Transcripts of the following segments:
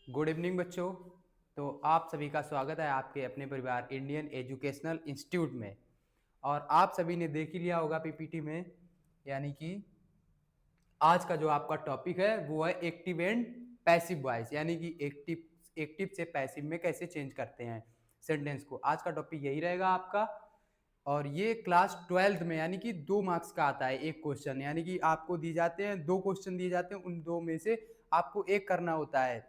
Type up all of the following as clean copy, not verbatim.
Good evening बच्चों। तो आप सभी का स्वागत है आपके अपने परिवार इंडियन एजुकेशनल इंस्टीट्यूट में। और आप सभी ने देख ही लिया होगा पीपीटी में, यानी कि आज का जो आपका टॉपिक है वो है एक्टिव एंड पैसिव वॉइस, यानी कि एक्टिव से पैसिव में कैसे चेंज करते हैं सेंटेंस को। आज का टॉपिक यही रहेगा आपका। और ये क्लास 12th में यानी कि 2 मार्क्स का आता है एक क्वेश्चन, यानी कि आपको दी जाते हैं 2 क्वेश्चन दिए जाते हैं, उन 2 में से आपको एक करना होता है।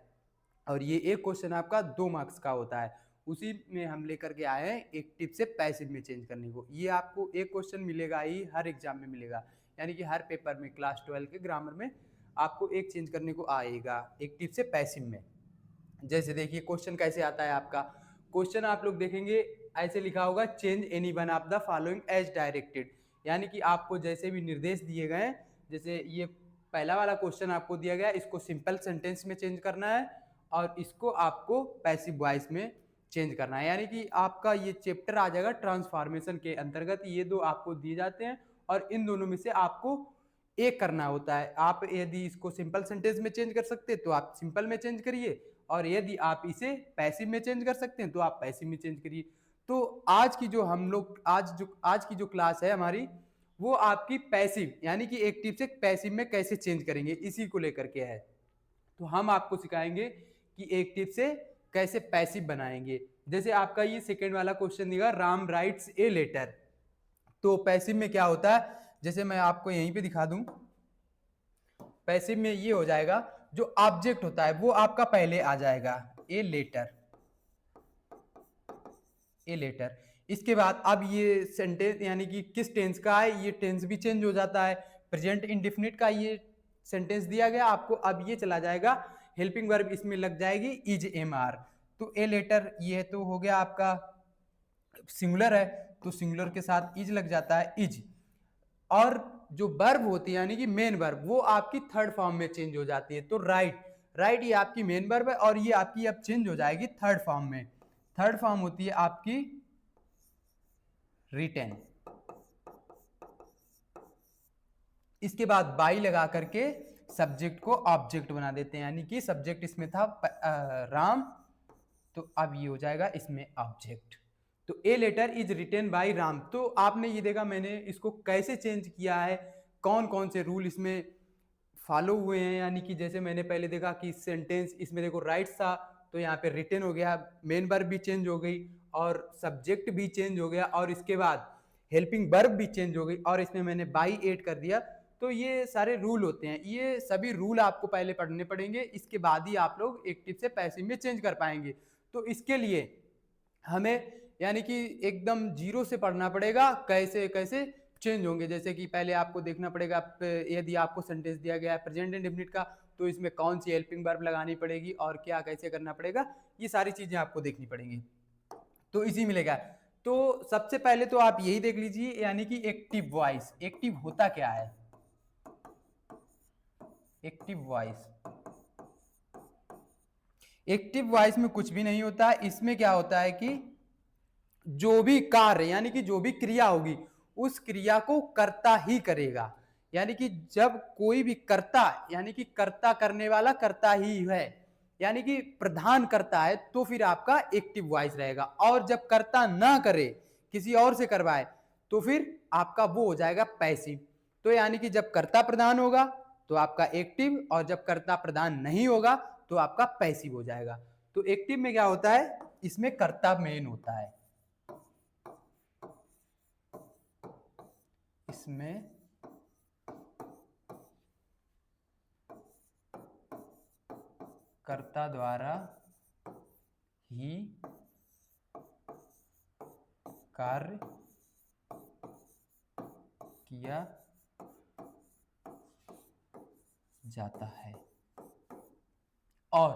और ये एक क्वेश्चन आपका 2 मार्क्स का होता है। उसी में हम लेकर के आए हैं एक्टिव से पैसिव में चेंज करने को। ये आपको एक क्वेश्चन मिलेगा ही, हर एग्जाम में मिलेगा, यानी कि हर पेपर में क्लास 12 के ग्रामर में आपको एक चेंज करने को आएगा एक्टिव से पैसिव में। जैसे देखिए क्वेश्चन कैसे आता है आपका। क्वेश्चन आप लोग देखेंगे ऐसे लिखा होगा, change any one of the following as directed, यानी कि आपको जैसे भी निर्देश दिए गए, जैसे ये पहला वाला क्वेश्चन आपको दिया गया, इसको सिंपल सेंटेंस में चेंज करना है और इसको आपको पैसिव वॉइस में चेंज करना है। यानी कि आपका ये चैप्टर आ जाएगा ट्रांसफॉर्मेशन के अंतर्गत। ये दो आपको दिए जाते हैं और इन दोनों में से आपको एक करना होता है। आप यदि इसको सिंपल सेंटेंस में चेंज कर सकते हैं तो आप सिंपल में चेंज करिए, और यदि आप इसे पैसिव में चेंज कर सकते हैं तो आप पैसिव में चेंज करिए। तो आज की जो हम लोग आज की जो क्लास है हमारी, वो आपकी पैसिव यानी कि एक्टिव से पैसिव में कैसे चेंज करेंगे इसी को लेकर के है। तो हम आपको सिखाएंगे कि एक्टिव से कैसे पैसिव बनाएंगे। जैसे आपका ये सेकेंड वाला क्वेश्चन दिया, राम राइट्स ए लेटर। तो पैसिव में क्या होता है, जैसे मैं आपको यहीं पे दिखा दूं, पैसिव में ये हो जाएगा, जो ऑब्जेक्ट होता है वो आपका पहले आ जाएगा, ए लेटर, ए लेटर। इसके बाद अब ये सेंटेंस यानी कि किस टेंस का है, ये टेंस भी चेंज हो जाता है। प्रेजेंट इंडेफिनिट का ये सेंटेंस दिया गया आपको, अब ये चला जाएगा हेल्पिंग वर्ब, इसमें लग जाएगी इज एम आर। तो ए लेटर ये तो हो गया आपका सिंगुलर है, तो सिंगुलर के साथ इज लग जाता है, इज। और जो वर्ब होती है यानी कि मेन वर्ब, वो आपकी थर्ड फॉर्म में चेंज हो जाती है। तो राइट, राइट ये आपकी मेन वर्ब है और ये आपकी अब चेंज हो जाएगी थर्ड फॉर्म में। थर्ड फॉर्म होती है आपकी रिटेन। इसके बाद बाई लगा करके सब्जेक्ट को ऑब्जेक्ट बना देते हैं, यानी कि सब्जेक्ट इसमें था राम, तो अब ये हो जाएगा इसमें ऑब्जेक्ट। तो a letter is written by Ram. तो आपने ये देखा मैंने इसको कैसे चेंज किया है, कौन कौन से रूल इसमें फॉलो हुए हैं। यानी कि जैसे मैंने पहले देखा कि सेंटेंस इसमें देखो राइट था, तो यहाँ पे रिटेन हो गया, मेन वर्ब भी चेंज हो गई और सब्जेक्ट भी चेंज हो गया, और इसके बाद हेल्पिंग वर्ब भी चेंज हो गई, और इसमें मैंने बाई ऐड कर दिया। तो ये सारे रूल होते हैं, ये सभी रूल आपको पहले पढ़ने पड़ेंगे, इसके बाद ही आप लोग एक्टिव से पैसिव में चेंज कर पाएंगे। तो इसके लिए हमें यानी कि एकदम जीरो से पढ़ना पड़ेगा, कैसे कैसे चेंज होंगे। जैसे कि पहले आपको देखना पड़ेगा, यदि आपको सेंटेंस दिया गया है प्रेजेंट इंडेफिनिट का, तो इसमें कौन सी हेल्पिंग वर्ब लगानी पड़ेगी और क्या कैसे करना पड़ेगा, ये सारी चीजें आपको देखनी पड़ेंगी। तो इसी मिलेगा। तो सबसे पहले तो आप यही देख लीजिए, यानी कि एक्टिव वॉइस, एक्टिव होता क्या है। एक्टिव वॉइस, एक्टिव वॉइस में कुछ भी नहीं होता है। इसमें क्या होता है कि जो भी कार्य यानी कि जो भी क्रिया होगी, उस क्रिया को कर्ता ही करेगा। यानी कि जब कोई भी कर्ता, यानी कि कर्ता करने वाला कर्ता ही है, यानी कि प्रधान करता है, तो फिर आपका एक्टिव वॉइस रहेगा। और जब कर्ता ना करे, किसी और से करवाए, तो फिर आपका वो हो जाएगा पैसिव। तो यानी कि जब कर्ता प्रधान होगा तो आपका एक्टिव, और जब कर्ता प्रधान नहीं होगा तो आपका पैसिव हो जाएगा। तो एक्टिव में क्या होता है, इसमें कर्ता मेन होता है, इसमें कर्ता द्वारा ही कार्य किया जाता है। और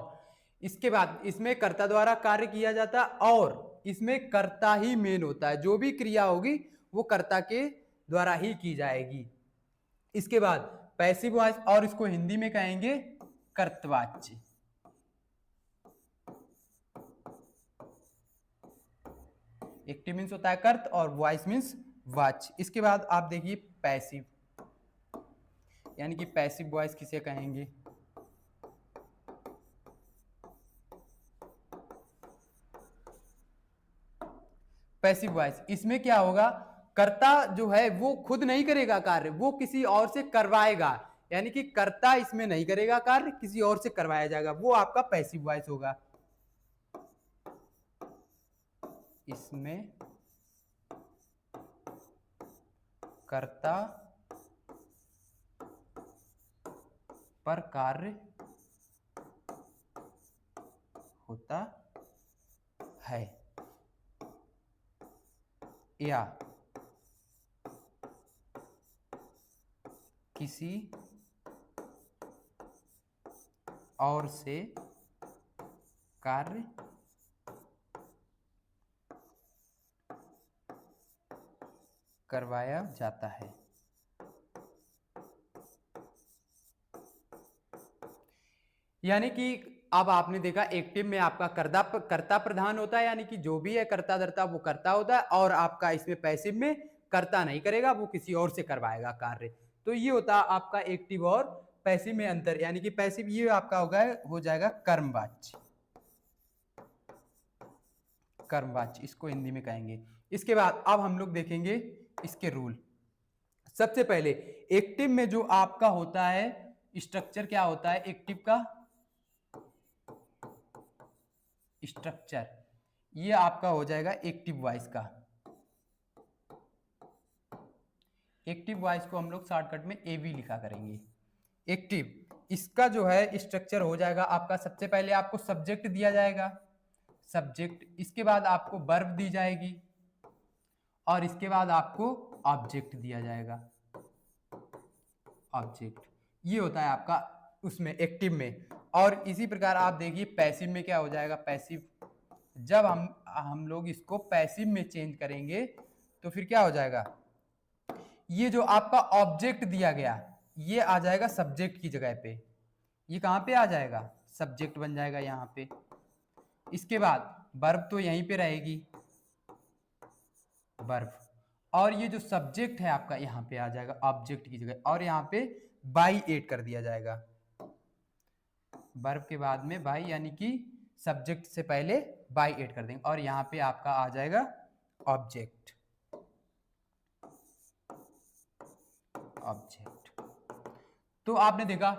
इसके बाद इसमें कर्ता द्वारा कार्य किया जाता है, और इसमें कर्ता ही मेन होता है। जो भी क्रिया होगी वो कर्ता के द्वारा ही की जाएगी। इसके बाद पैसिव वॉइस, और इसको हिंदी में कहेंगे कर्तवाच्य। एक्टिव मीन्स होता है कर्त और वॉइस मीन्स वाच्य। इसके बाद आप देखिए पैसिव, यानी कि पैसिव वॉइस किसे कहेंगे। पैसिव वॉइस, इसमें क्या होगा, कर्ता जो है वो खुद नहीं करेगा कार्य, वो किसी और से करवाएगा, यानी कि कर्ता इसमें नहीं करेगा कार्य, किसी और से करवाया जाएगा, वो आपका पैसिव वॉइस होगा। इसमें कर्ता पर कार्य होता है या किसी और से कार्य करवाया जाता है। यानी कि अब आपने देखा एक्टिव में आपका कर्ता प्रधान होता है, यानी कि जो भी है कर्ता धर्ता वो कर्ता होता है, और आपका इसमें पैसिव में कर्ता नहीं करेगा, वो किसी और से करवाएगा कार्य। तो ये होता है आपका एक्टिव और पैसिव में अंतर, यानी कि पैसिव ये आपका होगा हो जाएगा कर्मवाच्य, कर्मवाच्य इसको हिंदी में कहेंगे। इसके बाद अब हम लोग देखेंगे इसके रूल। सबसे पहले एक्टिव में जो आपका होता है स्ट्रक्चर, क्या होता है एक्टिव का स्ट्रक्चर, ये आपका हो जाएगा एक्टिव वॉइस का। एक्टिव वॉइस को हम लोग शॉर्टकट में एवी लिखा करेंगे। एक्टिव, इसका जो है स्ट्रक्चर हो जाएगा आपका, सबसे पहले आपको सब्जेक्ट दिया जाएगा, सब्जेक्ट, इसके बाद आपको वर्ब दी जाएगी, और इसके बाद आपको ऑब्जेक्ट दिया जाएगा, ऑब्जेक्ट। ये होता है आपका उसमें एक्टिव में। और इसी प्रकार आप देखिए पैसिव में क्या हो जाएगा, पैसिव, जब हम लोग इसको पैसिव में चेंज करेंगे तो फिर क्या हो जाएगा, ये जो आपका ऑब्जेक्ट दिया गया ये आ जाएगा सब्जेक्ट की जगह पे, ये कहां पे आ जाएगा, सब्जेक्ट बन जाएगा यहां पे। इसके बाद वर्ब तो यहीं पे रहेगी, वर्ब, और ये जो सब्जेक्ट है आपका यहाँ पे आ जाएगा ऑब्जेक्ट की जगह, और यहाँ पे बाई ऐड कर दिया जाएगा, वर्ब के बाद में बाई, यानी कि सब्जेक्ट से पहले बाई ऐड कर देंगे, और यहाँ पे आपका आ जाएगा ऑब्जेक्ट, ऑब्जेक्ट। तो आपने देखा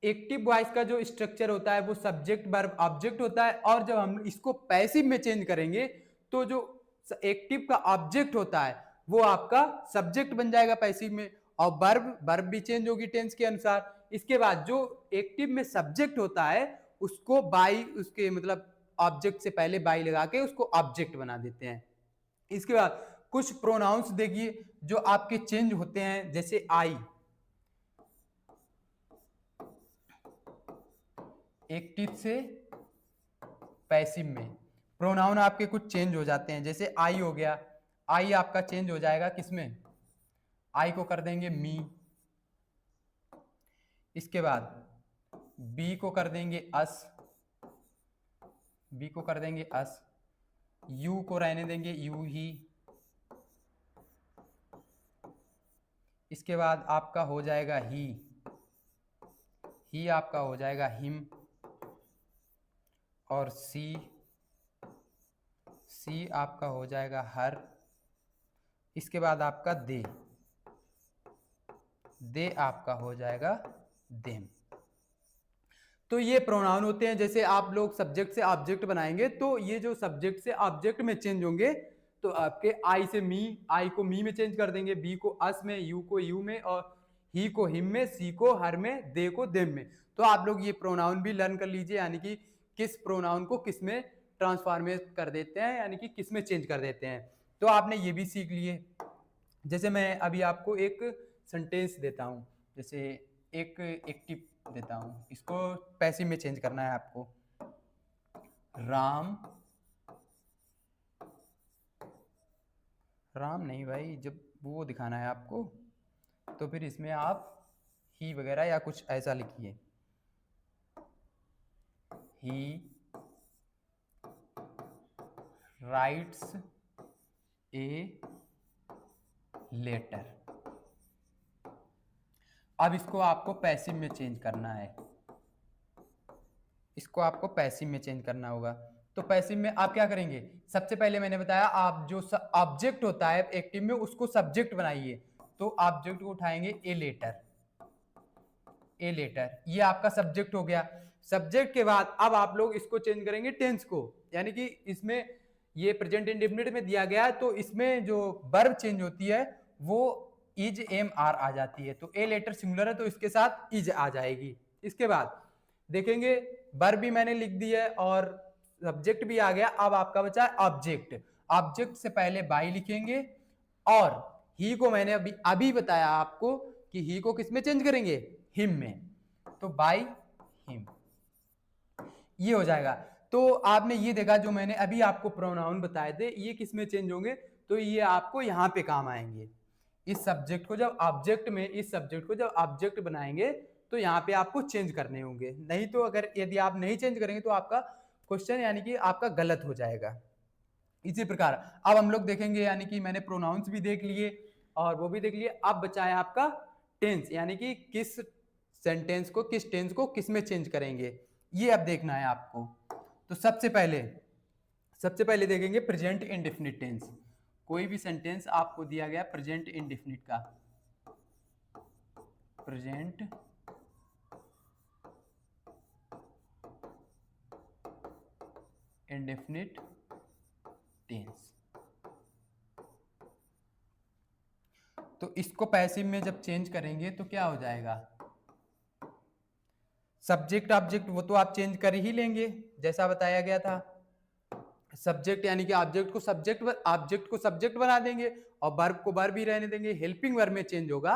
एक्टिव वॉइस का जो स्ट्रक्चर होता है वो सब्जेक्ट वर्ब ऑब्जेक्ट होता है, और जब हम इसको पैसिव में चेंज करेंगे तो जो एक्टिव का ऑब्जेक्ट होता है वो आपका सब्जेक्ट बन जाएगा पैसिव में, और वर्ब भी चेंज होगी टेंस के अनुसार। इसके बाद जो एक्टिव में सब्जेक्ट होता है उसको बाई, उसके मतलब ऑब्जेक्ट से पहले बाई लगा के उसको ऑब्जेक्ट बना देते हैं। इसके बाद कुछ प्रोनाउंस देखिए जो आपके चेंज होते हैं, जैसे आई, एक्टिव से पैसिव में प्रोनाउन आपके कुछ चेंज हो जाते हैं, जैसे आई हो गया, आई आपका चेंज हो जाएगा किसमें, आई को कर देंगे मी, इसके बाद बी को कर देंगे अस, बी को कर देंगे अस, यू को रहने देंगे यू ही, इसके बाद आपका हो जाएगा ही आपका हो जाएगा हिम, और सी आपका हो जाएगा हर, इसके बाद आपका दे आपका हो जाएगा देम। तो ये प्रोनाउन होते हैं, जैसे आप लोग सब्जेक्ट से ऑब्जेक्ट बनाएंगे तो ये जो सब्जेक्ट से ऑब्जेक्ट में चेंज होंगे, तो आपके आई से मी, आई को मी में चेंज कर देंगे, बी को अस में, यू को यू में, और ही को हिम में, सी को हर में, दे को देम में। तो आप लोग ये प्रोनाउन भी लर्न कर लीजिए, यानी कि किस प्रोनाउन को किस में ट्रांसफॉर्मेट कर देते हैं, यानी कि किस में चेंज कर देते हैं। तो आपने ये भी सीख लिए। जैसे मैं अभी आपको एक सेंटेंस देता हूं, जैसे एक एक्टिव देता हूं, इसको पैसिव में चेंज करना है आपको, राम नहीं भाई, जब वो दिखाना है आपको तो फिर इसमें आप ही वगैरह या कुछ ऐसा लिखिए, ही राइट्स ए लेटर। अब इसको आपको पैसिव में चेंज करना है, इसको आपको पैसिव में चेंज करना होगा। तो पैसिव में आप क्या करेंगे, सबसे पहले मैंने बताया आप जो ऑब्जेक्ट होता है एक टीम में उसको सब्जेक्ट बनाइए। तो ऑब्जेक्ट को उठाएंगे ए लेटर, ए लेटर, ये आपका सब्जेक्ट हो गया। सब्जेक्ट के बाद अब आप लोग इसको चेंज करेंगे टेंस को, यानी कि इसमें ये प्रेजेंट इंडेफिनिट में दिया गया है तो इसमें जो वर्ब चेंज होती है वो इज एम आर आ जाती है। तो ए लेटर सिंगुलर है तो इसके साथ इज आ जाएगी। इसके बाद देखेंगे वर्ब भी मैंने लिख दी है और सब्जेक्ट भी आ गया। अब आपका बचा है ऑब्जेक्ट। ऑब्जेक्ट से पहले बाई लिखेंगे और ही को मैंने अभी बताया आपको कि ही को किस में चेंज करेंगे, हिम में। तो बाय हिम ये हो जाएगा। तो आपने ये देखा जो मैंने अभी आपको प्रोनाउन बताए थे ये किस में चेंज होंगे, तो ये आपको यहां पे काम आएंगे। इस सब्जेक्ट को जब ऑब्जेक्ट में, इस सब्जेक्ट को जब ऑब्जेक्ट बनाएंगे तो यहाँ पे आपको चेंज करने होंगे, नहीं तो अगर यदि आप नहीं चेंज करेंगे तो आपका क्वेश्चन यानी कि आपका गलत हो जाएगा। इसी प्रकार अब हम लोग देखेंगे, यानी कि मैंने प्रोनाउंस भी देख लिए और वो भी देख लिए। अब बचा है आपका टेंस, यानी कि किस सेंटेंस को, किस टेंस को किस में चेंज करेंगे, ये अब देखना है आपको। तो सबसे पहले देखेंगे प्रेजेंट इंडेफिनिट टेंस। कोई भी सेंटेंस आपको दिया गया प्रेजेंट इंडेफिनिट का, प्रेजेंट इंडेफिनिट टेंस, तो इसको पैसिव में जब चेंज करेंगे तो क्या हो जाएगा, सब्जेक्ट ऑब्जेक्ट वो तो आप चेंज कर ही लेंगे जैसा बताया गया था। सब्जेक्ट यानी कि ऑब्जेक्ट को सब्जेक्ट बना देंगे और वर्ब को वर्ब ही रहने देंगे। हेल्पिंग वर्ब में चेंज होगा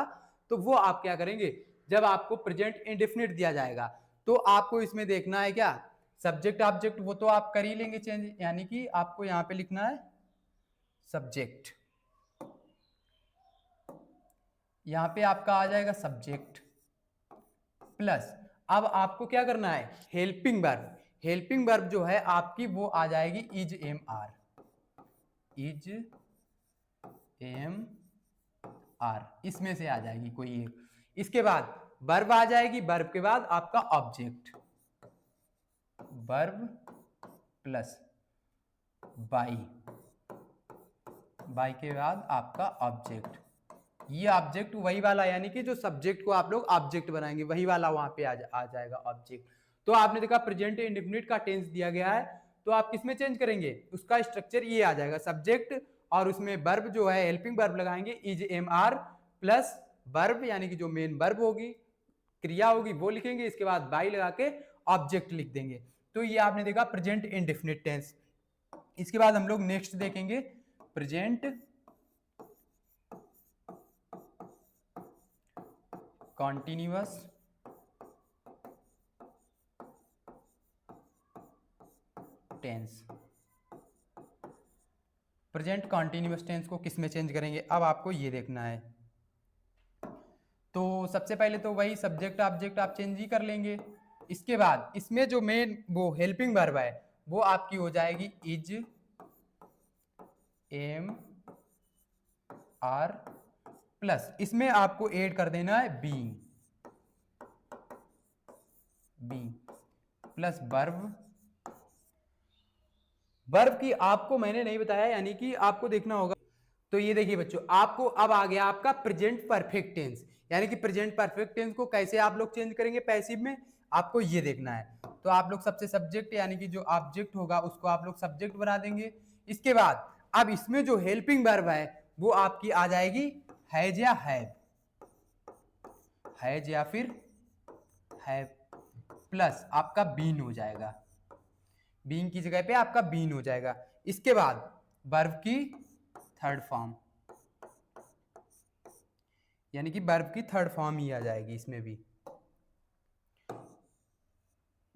तो वो आप क्या करेंगे, जब आपको प्रेजेंट इंडेफिनिट दिया जाएगा तो आपको इसमें देखना है क्या, सब्जेक्ट ऑब्जेक्ट वो तो आप कर ही लेंगे चेंज, यानी कि आपको यहां पे लिखना है सब्जेक्ट, यहां पे आपका आ जाएगा सब्जेक्ट प्लस अब आपको क्या करना है हेल्पिंग वर्ब। हेल्पिंग वर्ब जो है आपकी वो आ जाएगी is M R, is M R, इसमें से आ जाएगी कोई एक। इसके बाद वर्ब आ जाएगी, वर्ब के बाद आपका object, verb plus by, by के बाद आपका ऑब्जेक्ट। ये ऑब्जेक्ट वही वाला, यानी कि जो सब्जेक्ट को आप लोग ऑब्जेक्ट बनाएंगे वही वाला वहां पे आ जाएगा ऑब्जेक्ट। तो आपने देखा प्रेजेंट इंडेफिनिट का टेंस दिया गया है तो आप किसमें चेंज करेंगे, उसका स्ट्रक्चर ये आ जाएगा सब्जेक्ट और उसमें वर्ब जो है हेल्पिंग वर्ब लगाएंगे is M are plus verb, यानी कि जो मेन वर्ब होगी क्रिया होगी वो लिखेंगे, इसके बाद बाई लगा के ऑब्जेक्ट लिख देंगे। तो ये आपने देखा प्रेजेंट इंडेफिनिट टेंस। इसके बाद हम लोग नेक्स्ट देखेंगे present continuous tense. Present continuous tense को किस में चेंज करेंगे, अब आपको ये देखना है। तो सबसे पहले तो वही सब्जेक्ट ऑब्जेक्ट आप चेंज ही कर लेंगे। इसके बाद इसमें जो मेन वो हेल्पिंग वर्ब है वो आपकी हो जाएगी इज एम आर प्लस इसमें आपको ऐड कर देना है being, being plus verb. Verb की आपको मैंने नहीं बताया, यानी कि आपको देखना होगा। तो ये देखिए बच्चों, आपको अब आ गया आपका प्रेजेंट परफेक्ट टेंस, यानी कि प्रेजेंट परफेक्ट टेंस को कैसे आप लोग चेंज करेंगे पैसिव में, आपको ये देखना है। तो आप लोग सबसे सब्जेक्ट यानी कि जो ऑब्जेक्ट होगा उसको आप लोग सब्जेक्ट बना देंगे। इसके बाद अब इसमें जो हेल्पिंग वर्ब है वो आपकी आ जाएगी हैज या हैव, हैज या फिर हैव प्लस आपका बीन हो जाएगा, बीइंग की जगह पे आपका बीन हो जाएगा। इसके बाद वर्ब की थर्ड फॉर्म, यानी कि वर्ब की थर्ड फॉर्म ही आ जाएगी, इसमें भी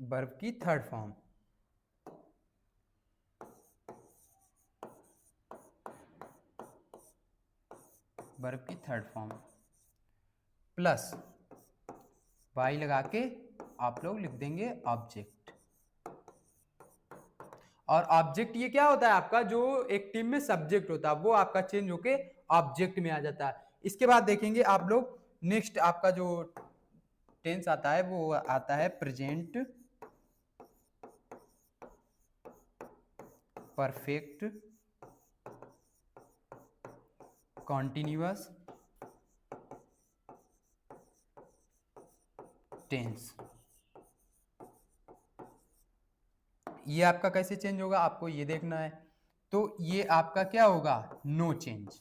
वर्ब की थर्ड फॉर्म, वर्ब की थर्ड फॉर्म प्लस वाई लगा के आप लोग लिख देंगे ऑब्जेक्ट। और ऑब्जेक्ट ये क्या होता है आपका, जो एक टीम में सब्जेक्ट होता है वो आपका चेंज होके ऑब्जेक्ट में आ जाता है। इसके बाद देखेंगे आप लोग नेक्स्ट आपका जो टेंस आता है वो आता है प्रेजेंट परफेक्ट कॉन्टिन्यूअस टेंस। ये आपका कैसे चेंज होगा आपको ये देखना है। तो ये आपका क्या होगा, नो चेंज,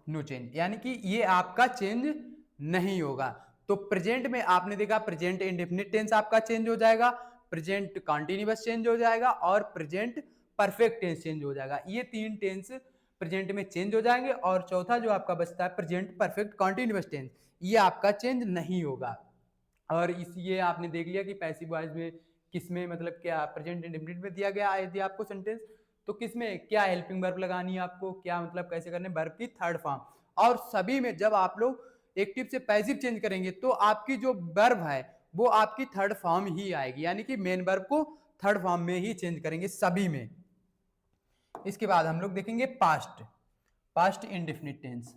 नो चेंज, यानी कि ये आपका चेंज नहीं होगा। तो प्रेजेंट में आपने देखा प्रेजेंट इंडेफिनिट टेंस आपका चेंज हो जाएगा, प्रेजेंट कॉन्टिन्यूअस चेंज हो जाएगा और प्रेजेंट परफेक्ट टेंस चेंज हो जाएगा। ये तीन टेंस प्रेजेंट में चेंज हो जाएंगे और चौथा जो आपका बचता है प्रेजेंट परफेक्ट कॉन्टिन्यूअस टेंस, ये आपका चेंज नहीं होगा। और इस ये आपने देख लिया कि पैसिव वॉइस में किसमें मतलब क्या प्रेजेंट इंडेफिनिट में दिया गया यदि आपको सेंटेंस, तो किसमें क्या हेल्पिंग वर्ब लगानी है आपको, क्या मतलब कैसे करने, वर्ब की थर्ड फॉर्म। और सभी में जब आप लोग एक्टिव से पैसिव चेंज करेंगे तो आपकी जो वर्ब है वो आपकी थर्ड फॉर्म ही आएगी, यानी कि मेन वर्ब को थर्ड फॉर्म में ही चेंज करेंगे सभी में। इसके बाद हम लोग देखेंगे past, past indefinite tense,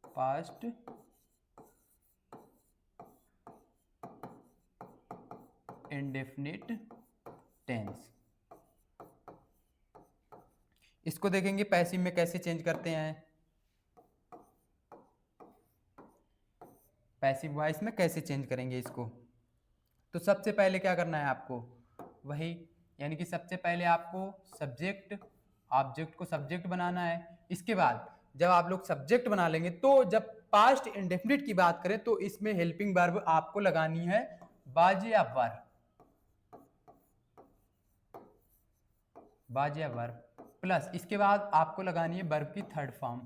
past indefinite tense. इसको देखेंगे पैसिव में कैसे चेंज करते हैं, पैसिव वॉइस में कैसे चेंज करेंगे इसको। तो सबसे पहले क्या करना है आपको, वही यानी कि सबसे पहले आपको सब्जेक्ट ऑब्जेक्ट को सब्जेक्ट बनाना है। इसके बाद जब आप लोग सब्जेक्ट बना लेंगे तो जब पास्ट इंडेफिनिट की बात करें तो इसमें हेल्पिंग वर्ब आपको लगानी है वाज या वर, वाज या वर, प्लस इसके बाद आपको लगानी है वर्ब की थर्ड फॉर्म,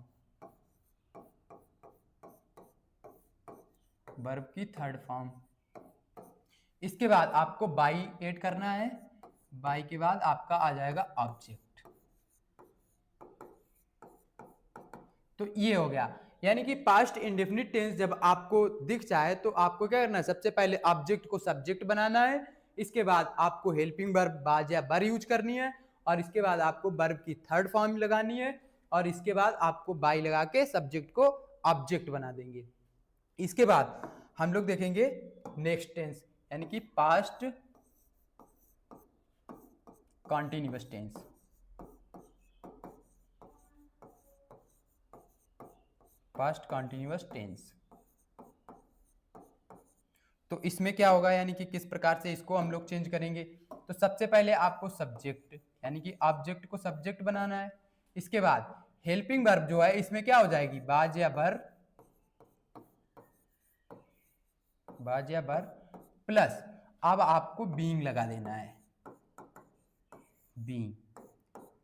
वर्ब की थर्ड फॉर्म। इसके बाद आपको बाई ऐड करना है, बाई के बाद आपका आ जाएगा ऑब्जेक्ट। तो ये हो गया, यानी कि पास्ट इंडेफिनिट टेंस जब आपको दिख जाए तो आपको क्या करना है, सबसे पहले ऑब्जेक्ट को सब्जेक्ट बनाना है, इसके बाद आपको हेल्पिंग वर्ब बाज या बर यूज करनी है, और इसके बाद आपको वर्ब की थर्ड फॉर्म लगानी है, और इसके बाद आपको बाई लगा के सब्जेक्ट को ऑब्जेक्ट बना देंगे। इसके बाद हम लोग देखेंगे नेक्स्ट टेंस, यानी कि past continuous tense, past continuous tense. तो इसमें क्या होगा, यानी कि किस प्रकार से इसको हम लोग चेंज करेंगे। तो सबसे पहले आपको सब्जेक्ट यानी कि ऑब्जेक्ट को सब्जेक्ट बनाना है, इसके बाद हेल्पिंग वर्ब जो है इसमें क्या हो जाएगी, बाज या बर, बाज या बर, प्लस अब आपको बीइंग लगा देना है, बीइंग।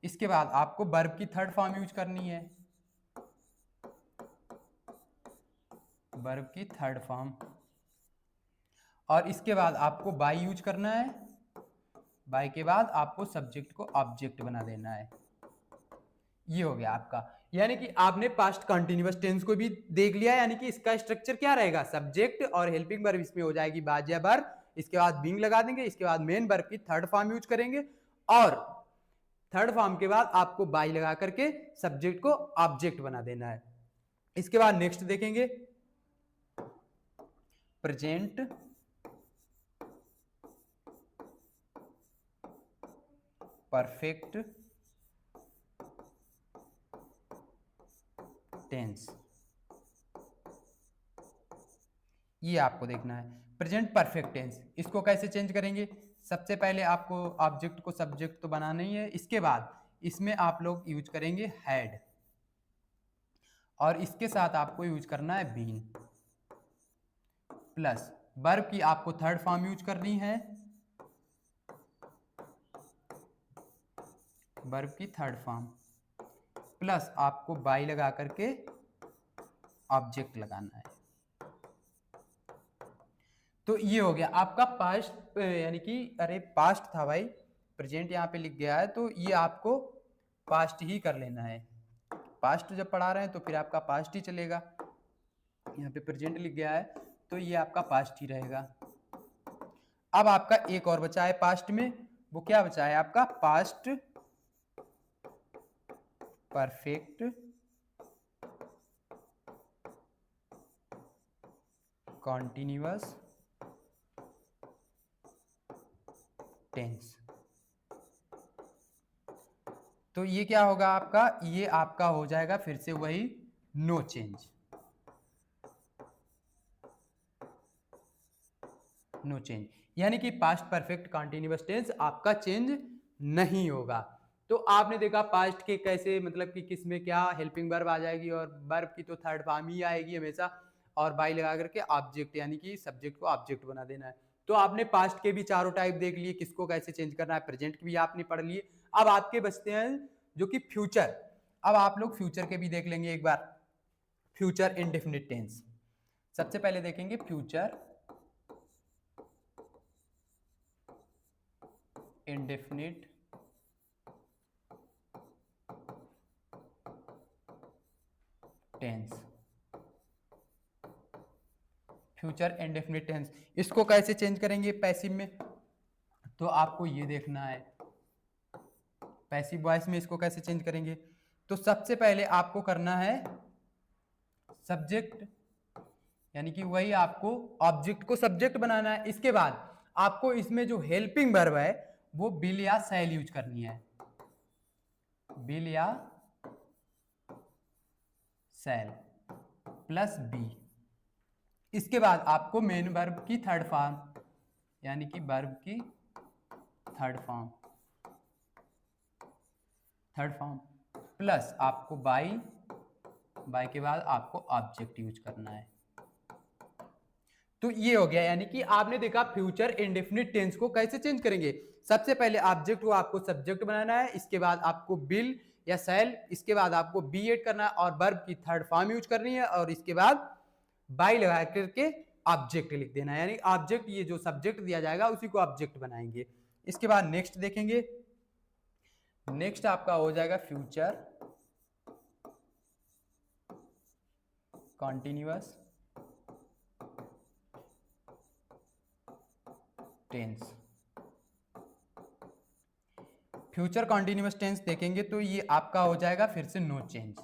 इसके बाद आपको वर्ब की थर्ड फॉर्म यूज करनी है, वर्ब की थर्ड फॉर्म, और इसके बाद आपको बाई यूज करना है, बाई के बाद आपको सब्जेक्ट को ऑब्जेक्ट बना देना है। ये हो गया आपका, यानी कि आपने पास्ट कंटिन्यूअस टेंस को भी देख लिया, यानी कि इसका स्ट्रक्चर क्या रहेगा, सब्जेक्ट और हेल्पिंग वर्ब इसमें हो जाएगी बाज या बर, इसके बाद बीइंग लगा देंगे, इसके बाद मेन वर्ब की थर्ड फॉर्म यूज करेंगे, और थर्ड फॉर्म के बाद आपको बाई लगा करके सब्जेक्ट को ऑब्जेक्ट बना देना है। इसके बाद नेक्स्ट देखेंगे प्रेजेंट परफेक्ट टेंस, ये आपको देखना है प्रेजेंट परफेक्ट टेंस। इसको कैसे चेंज करेंगे, सबसे पहले आपको ऑब्जेक्ट को सब्जेक्ट तो बनाना ही है, इसके बाद इसमें आप लोग यूज करेंगे हैड, और इसके साथ आपको यूज करना है बीन, प्लस वर्ब की आपको थर्ड फॉर्म यूज करनी है, वर्ब की थर्ड फॉर्म, प्लस आपको बाई लगा करके ऑब्जेक्ट लगाना है। तो ये हो गया आपका पास्ट, यानी कि अरे पास्ट था भाई, प्रेजेंट यहाँ पे लिख गया है, तो ये आपको पास्ट ही कर लेना है। पास्ट जब पढ़ा रहे हैं तो फिर आपका पास्ट ही चलेगा, यहाँ पे प्रेजेंट लिख गया है तो ये आपका पास्ट ही रहेगा। अब आपका एक और बचा है पास्ट में, वो क्या बचा है आपका, पास्ट परफेक्ट कॉन्टिन्यूअस टेंस। तो ये क्या होगा आपका, ये आपका हो जाएगा फिर से वही नो चेंज, नो चेंज, यानी कि पास्ट परफेक्ट कंटीन्यूअस टेंस आपका चेंज नहीं होगा। तो आपने देखा पास्ट के कैसे, मतलब कि किस में क्या हेल्पिंग वर्ब आ जाएगी, और वर्ब की तो थर्ड फॉर्म ही आएगी हमेशा, और बाई लगा करके ऑब्जेक्ट, यानी कि सब्जेक्ट को ऑब्जेक्ट बना देना है। तो आपने पास्ट के भी चारों टाइप देख लिए, किसको कैसे चेंज करना है, प्रेजेंट की भी आपने पढ़ लिए। अब आपके बचते हैं जो कि फ्यूचर। अब आप लोग फ्यूचर के भी देख लेंगे एक बार, फ्यूचर इंडेफिनिट टेंस। सबसे पहले देखेंगे future indefinite tense. Future indefinite tense, इसको कैसे चेंज करेंगे पैसिव में, तो आपको ये देखना है पैसिव वॉइस में इसको कैसे चेंज करेंगे। तो सबसे पहले आपको करना है सब्जेक्ट, यानी कि वही आपको ऑब्जेक्ट को सब्जेक्ट बनाना है। इसके बाद आपको इसमें जो हेल्पिंग वर्ब है वो विल या शैल यूज करनी है, विल या शैल प्लस बी। इसके बाद आपको मेन वर्ब की थर्ड फॉर्म, यानी कि वर्ब की थर्ड फॉर्म प्लस आपको बाई के बाद आपको ऑब्जेक्ट यूज करना है। तो ये हो गया, यानी कि आपने देखा फ्यूचर इंडेफिनिट टेंस को कैसे चेंज करेंगे। सबसे पहले ऑब्जेक्ट को आपको सब्जेक्ट बनाना है, इसके बाद आपको विल या शैल, इसके बाद आपको बी एड करना है और वर्ब की थर्ड फॉर्म यूज करनी है, और इसके बाद बाई लगा करके ऑब्जेक्ट लिख देना है, यानी ऑब्जेक्ट, ये जो सब्जेक्ट दिया जाएगा उसी को ऑब्जेक्ट बनाएंगे। इसके बाद नेक्स्ट देखेंगे, नेक्स्ट आपका हो जाएगा future continuous tense. Future continuous tense देखेंगे तो ये आपका हो जाएगा फिर से नो चेंज,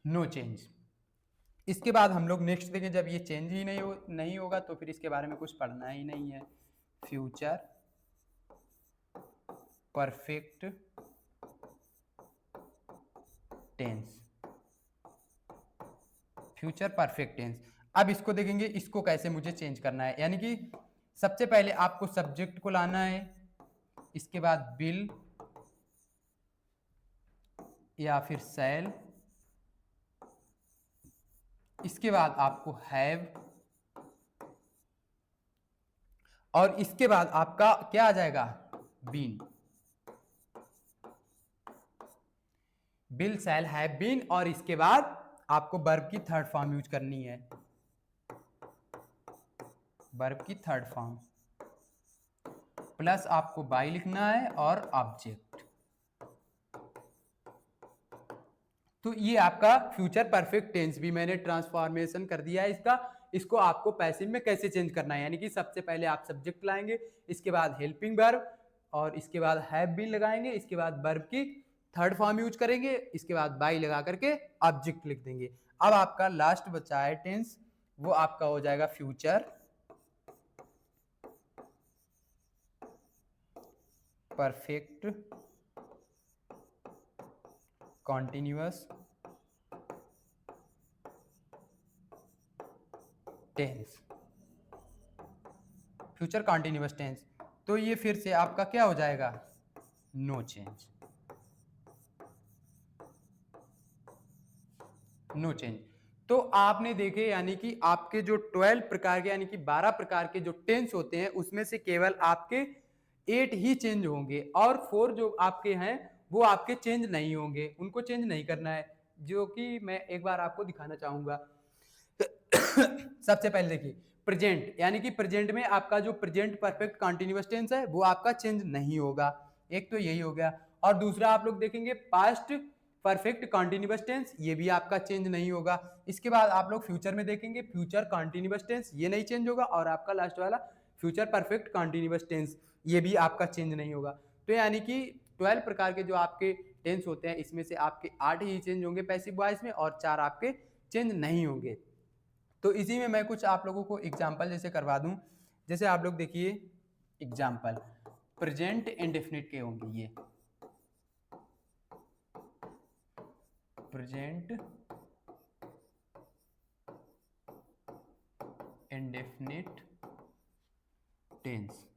नो चेंज। इसके बाद हम लोग नेक्स्ट देखें, जब ये चेंज ही नहीं होगा तो फिर इसके बारे में कुछ पढ़ना ही नहीं है। Future perfect tense, future perfect tense. अब इसको देखेंगे, इसको कैसे मुझे चेंज करना है, यानी कि सबसे पहले आपको सब्जेक्ट को लाना है, इसके बाद विल या फिर शैल, इसके बाद आपको हैव, और इसके बाद आपका क्या आ जाएगा, been, will shall have been, और इसके बाद आपको वर्ब की थर्ड फॉर्म यूज करनी है, वर्ब की थर्ड फॉर्म प्लस आपको बाई लिखना है और ऑब्जेक्ट। तो ये आपका फ्यूचर परफेक्ट टेंस भी मैंने ट्रांसफॉर्मेशन कर दिया है इसका। इसको आपको पैसिव में कैसे चेंज करना है, यानी कि सबसे पहले आप सब्जेक्ट लाएंगे, इसके बाद हेल्पिंग वर्ब, और इसके बाद हैव बीन लगाएंगे, इसके बाद वर्ब की थर्ड फॉर्म यूज करेंगे, इसके बाद बाई लगा करके ऑब्जेक्ट लिख देंगे। अब आपका लास्ट बचा है टेंस, वो आपका हो जाएगा future perfect continuous tense, future continuous tense. तो ये फिर से आपका क्या हो जाएगा, नो चेंज, नो चेंज। तो आपने देखे, यानी कि आपके जो 12 प्रकार के, यानी कि 12 प्रकार के जो टेंस होते हैं उसमें से केवल आपके 8 ही चेंज होंगे, और 4 जो आपके हैं वो आपके चेंज नहीं होंगे, उनको चेंज नहीं करना है, जो कि मैं एक बार आपको दिखाना चाहूंगा। सबसे पहले देखिए प्रेजेंट, यानी कि प्रेजेंट में आपका जो प्रेजेंट परफेक्ट कंटीन्यूअस टेंस है वो आपका चेंज नहीं होगा, एक तो यही हो गया। और दूसरा आप लोग देखेंगे पास्ट परफेक्ट कंटीन्यूअस टेंस, ये भी आपका चेंज नहीं होगा। इसके बाद आप लोग फ्यूचर में देखेंगे फ्यूचर कंटीन्यूअस टेंस, ये नहीं चेंज होगा, और आपका लास्ट वाला फ्यूचर परफेक्ट कंटीन्यूअस टेंस, ये भी आपका चेंज नहीं होगा। तो यानी कि 12 प्रकार के जो आपके टेंस होते हैं इसमें से आपके 8 ही चेंज होंगे पैसिव वॉइस में, और 4 आपके चेंज नहीं होंगे। तो इसी में मैं कुछ आप लोगों को एग्जाम्पल जैसे करवा दूं। जैसे आप लोग देखिए एग्जाम्पल, प्रेजेंट इंडेफिनिट के होंगे ये, प्रेजेंट इंडेफिनिट टेंस,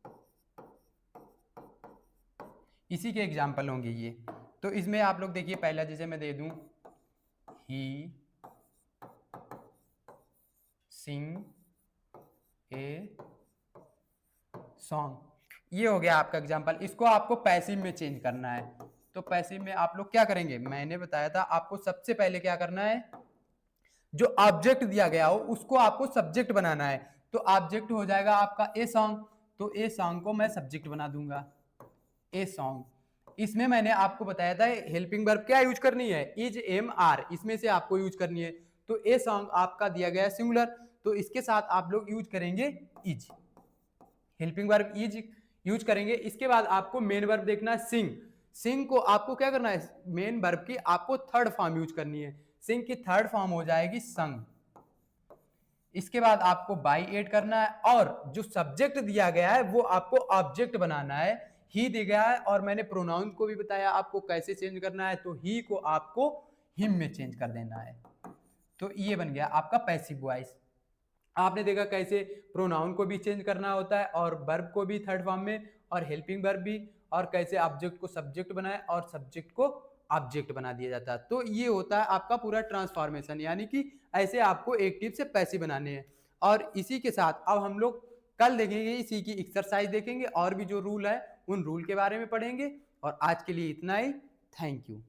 इसी के एग्जाम्पल होंगे ये। तो इसमें आप लोग देखिए पहला जैसे मैं दे दूं, ही सिंग ए सॉन्ग, ये हो गया आपका एग्जाम्पल। इसको आपको पैसिव में चेंज करना है। तो पैसिव में आप लोग क्या करेंगे, मैंने बताया था आपको सबसे पहले क्या करना है, जो ऑब्जेक्ट दिया गया हो उसको आपको सब्जेक्ट बनाना है। तो ऑब्जेक्ट हो जाएगा आपका ए सॉन्ग, तो ए सॉन्ग को मैं सब्जेक्ट बना दूंगा, ए सॉन्ग। इसमें मैंने आपको बताया था हेल्पिंग वर्ब क्या यूज करनी है, इज एम आर, इसमें से आपको यूज करनी है। तो ए सॉन्ग आपका दिया गया है सिंगुलर, तो इसके साथ आप लोग यूज करेंगे is, helping verb is use करेंगे। इसके बाद आपको मेन वर्ब देखना है सिंग, सिंग को आपको क्या करना है, मेन वर्ब की आपको थर्ड फॉर्म यूज करनी है, सिंग की थर्ड फॉर्म हो जाएगी संग। इसके बाद आपको बाई ऐड करना है, और जो सब्जेक्ट दिया गया है वो आपको ऑब्जेक्ट बनाना है, ही दिया गया है। और मैंने प्रोनाउन को भी बताया आपको कैसे चेंज करना है, तो ही को आपको हिम में चेंज कर देना है। तो ये बन गया आपका पैसिव वॉइस। आपने देखा कैसे प्रोनाउन को भी चेंज करना होता है, और वर्ब को भी थर्ड फॉर्म में, और हेल्पिंग वर्ब भी, और कैसे ऑब्जेक्ट को सब्जेक्ट बनाए और सब्जेक्ट को ऑब्जेक्ट बना दिया जाता है। तो ये होता है आपका पूरा ट्रांसफॉर्मेशन, यानी कि ऐसे आपको एक्टिव से पैसिव बनाने हैं। और इसी के साथ अब हम लोग कल देखेंगे, इसी की एक्सरसाइज देखेंगे, और भी जो रूल है उन रूल के बारे में पढ़ेंगे। और आज के लिए इतना ही, थैंक यू।